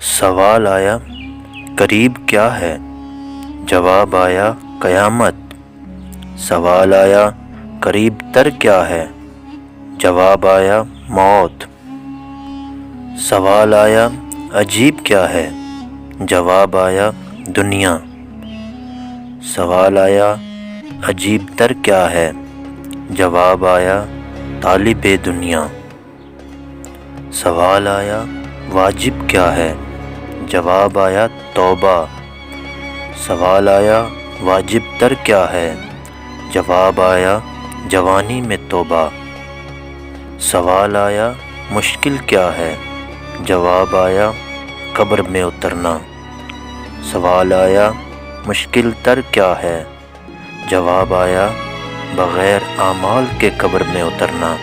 سوال آیا قریب کیا ہے؟ جواب آیا قیامت۔ سوال آیا قریب تر کیا ہے؟ جواب آیا موت۔ سوال آیا عجیب کیا ہے؟ جواب آیا دنیا۔ سوال آیا عجیب تر کیا ہے؟ جواب آیا طالب دنیا۔ سوال آیا واجب کیا ہے؟ جواب آیا توبہ۔ سوال آیا واجب تر کیا ہے؟ جواب آیا جوانی میں توبہ۔ سوال آیا مشکل کیا ہے؟ جواب آیا قبر میں اترنا۔ سوال آیا مشکل تر کیا ہے؟ جواب آیا بغیر اعمال کے قبر میں اترنا۔